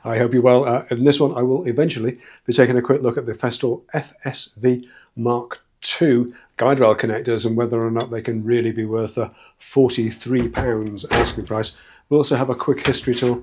I hope you're well. In this one, I will eventually be taking a quick look at the Festool FSV Mark II Guiderail connectors and whether or not they can really be worth the £43 asking price. We'll also have a quick history tour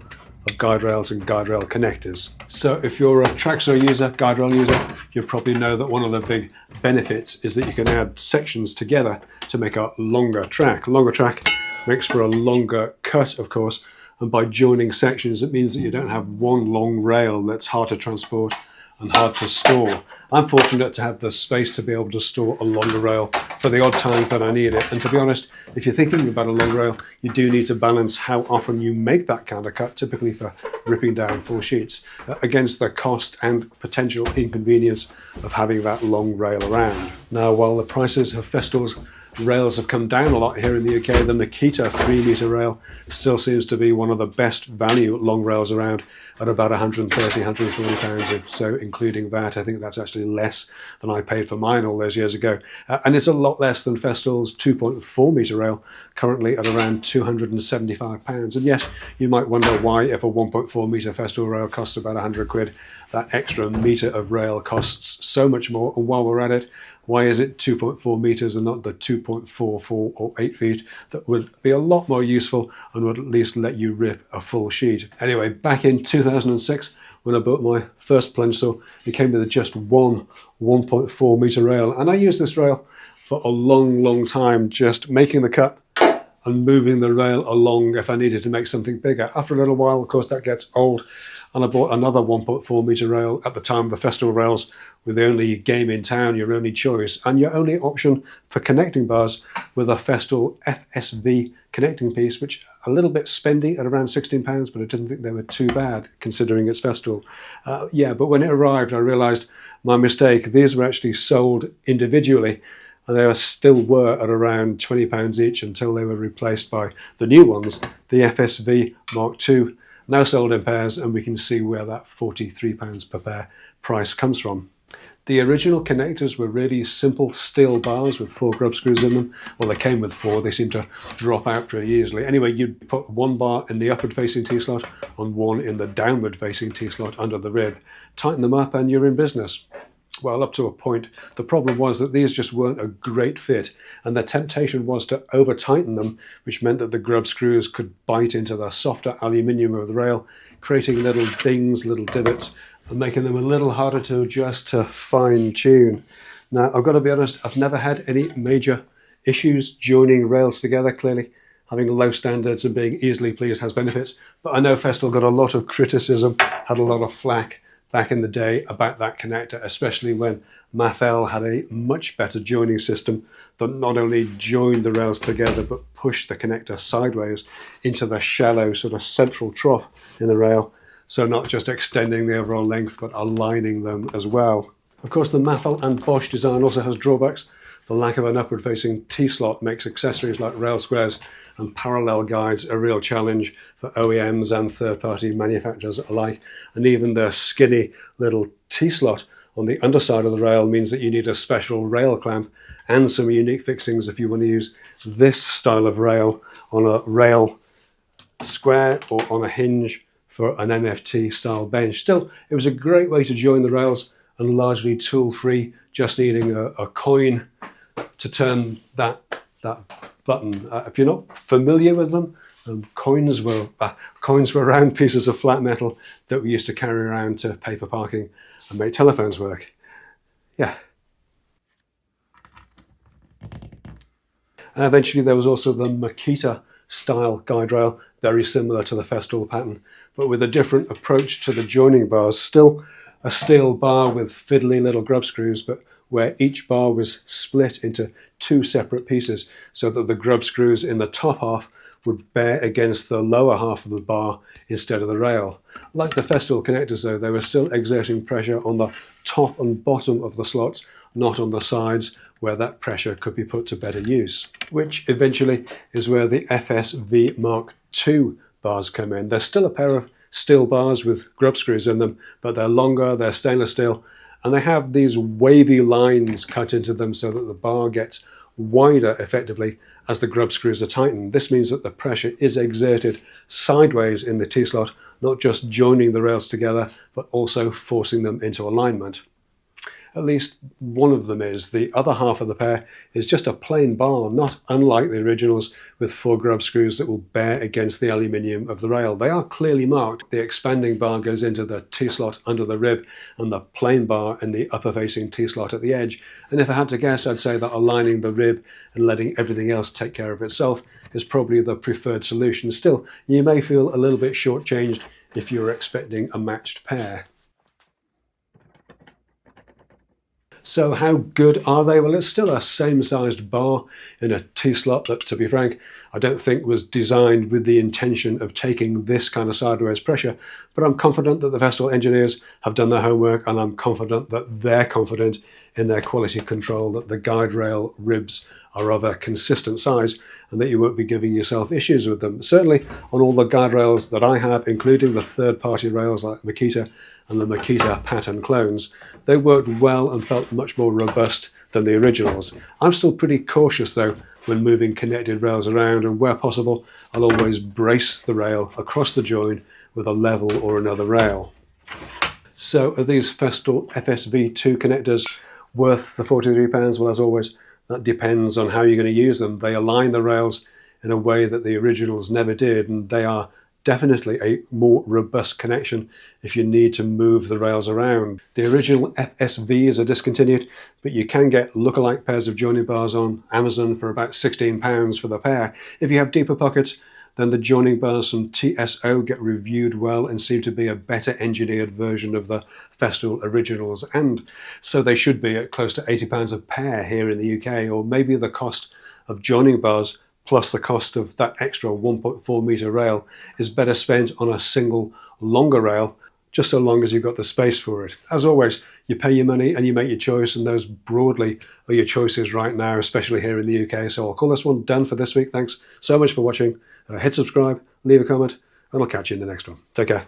of guide rails and guide rail connectors. So if you're a Traxo user, guide rail user, you probably know that one of the big benefits is that you can add sections together to make a longer track. A longer track makes for a longer cut, of course, and by joining sections, it means that you don't have one long rail that's hard to transport and hard to store. I'm fortunate to have the space to be able to store a longer rail for the odd times that I need it. And to be honest, if you're thinking about a long rail, you do need to balance how often you make that kind of cut, typically for ripping down full sheets, against the cost and potential inconvenience of having that long rail around. Now, while the prices of Festool's rails have come down a lot here in the UK, the Makita 3-metre rail still seems to be one of the best value long rails around at about £130, £140, so including that. I think that's actually less than I paid for mine all those years ago. And it's a lot less than Festool's 2.4-metre rail, currently at around £275. And yes, you might wonder why, if a 1.4-metre Festool rail costs about £100, that extra metre of rail costs so much more. And while we're at it, why is it 2.4 metres and not the 2.44 or 8 feet that would be a lot more useful and would at least let you rip a full sheet? Anyway, back in 2006, when I bought my first plunge saw, it came with just one 1.4 metre rail. And I used this rail for a long time, just making the cut and moving the rail along if I needed to make something bigger. After a little while, of course, that gets old. And I bought another 1.4 metre rail. At the time, the Festool rails were the only game in town, your only choice, and your only option for connecting bars with a Festool FSV connecting piece, which a little bit spendy at around £16, but I didn't think they were too bad considering it's Festool. But when it arrived, I realised my mistake. These were actually sold individually, and they still were at around £20 each until they were replaced by the new ones, the FSV Mark II, now sold in pairs, and we can see where that £43 per pair price comes from. The original connectors were really simple steel bars with 4 grub screws in them. Well, they came with 4, they seem to drop out pretty easily. Anyway, you'd put one bar in the upward facing T-slot and one in the downward facing T-slot under the rib. Tighten them up and you're in business. Well, up to a point. The problem was that these just weren't a great fit, and the temptation was to over-tighten them, which meant that the grub screws could bite into the softer aluminium of the rail, creating little dings, little divots, and making them a little harder to adjust to fine-tune. Now, I've got to be honest, I've never had any major issues joining rails together. Clearly, having low standards and being easily pleased has benefits, but I know Festool got a lot of criticism, had a lot of flack back in the day about that connector, especially when Mafel had a much better joining system that not only joined the rails together but pushed the connector sideways into the shallow sort of central trough in the rail, so not just extending the overall length but aligning them as well. Of course, the Mafel and Bosch design also has drawbacks. The lack of an upward facing T-slot makes accessories like rail squares and parallel guides a real challenge for OEMs and third-party manufacturers alike. And even the skinny little T-slot on the underside of the rail means that you need a special rail clamp and some unique fixings if you want to use this style of rail on a rail square or on a hinge for an MFT style bench. Still, it was a great way to join the rails and largely tool-free, just needing a coin to turn that button. If you're not familiar with them, coins were round pieces of flat metal that we used to carry around to pay for parking and make telephones work. Yeah. Eventually there was also the Makita style guide rail, very similar to the Festool pattern, but with a different approach to the joining bars. Still a steel bar with fiddly little grub screws, but where each bar was split into 2 separate pieces so that the grub screws in the top half would bear against the lower half of the bar instead of the rail. Like the Festool connectors though, they were still exerting pressure on the top and bottom of the slots, not on the sides where that pressure could be put to better use, which eventually is where the FSV Mark II bars come in. They're still a pair of steel bars with grub screws in them, but they're longer, they're stainless steel, and they have these wavy lines cut into them so that the bar gets wider effectively as the grub screws are tightened. This means that the pressure is exerted sideways in the T-slot, not just joining the rails together, but also forcing them into alignment. At least one of them is. The other half of the pair is just a plain bar, not unlike the originals, with 4 grub screws that will bear against the aluminium of the rail. They are clearly marked. The expanding bar goes into the T-slot under the rib and the plain bar in the upper facing T-slot at the edge. And if I had to guess, I'd say that aligning the rib and letting everything else take care of itself is probably the preferred solution. Still, you may feel a little bit shortchanged if you're expecting a matched pair. So how good are they? Well, it's still a same-sized bar in a T-slot that, to be frank, I don't think was designed with the intention of taking this kind of sideways pressure, but I'm confident that the Festool engineers have done their homework, and I'm confident that they're confident in their quality control, that the guide rail ribs are of a consistent size and that you won't be giving yourself issues with them. Certainly on all the guide rails that I have, including the third-party rails like Makita and the Makita pattern clones, they worked well and felt much more robust than the originals. I'm still pretty cautious though when moving connected rails around, and where possible I'll always brace the rail across the join with a level or another rail. So are these Festool FSV2 connectors worth the £43? Well, as always, that depends on how you're going to use them. They align the rails in a way that the originals never did, and they are definitely a more robust connection if you need to move the rails around. The original FSVs are discontinued, but you can get lookalike pairs of joining bars on Amazon for about £16 for the pair. If you have deeper pockets, then the joining bars from TSO get reviewed well and seem to be a better engineered version of the Festool originals, and so they should be at close to £80 a pair here in the UK, or maybe the cost of joining bars plus the cost of that extra 1.4 metre rail is better spent on a single longer rail, just so long as you've got the space for it. As always, you pay your money and you make your choice, and those broadly are your choices right now, especially here in the UK. So I'll call this one done for this week. Thanks so much for watching. Hit subscribe, leave a comment, and I'll catch you in the next one. Take care.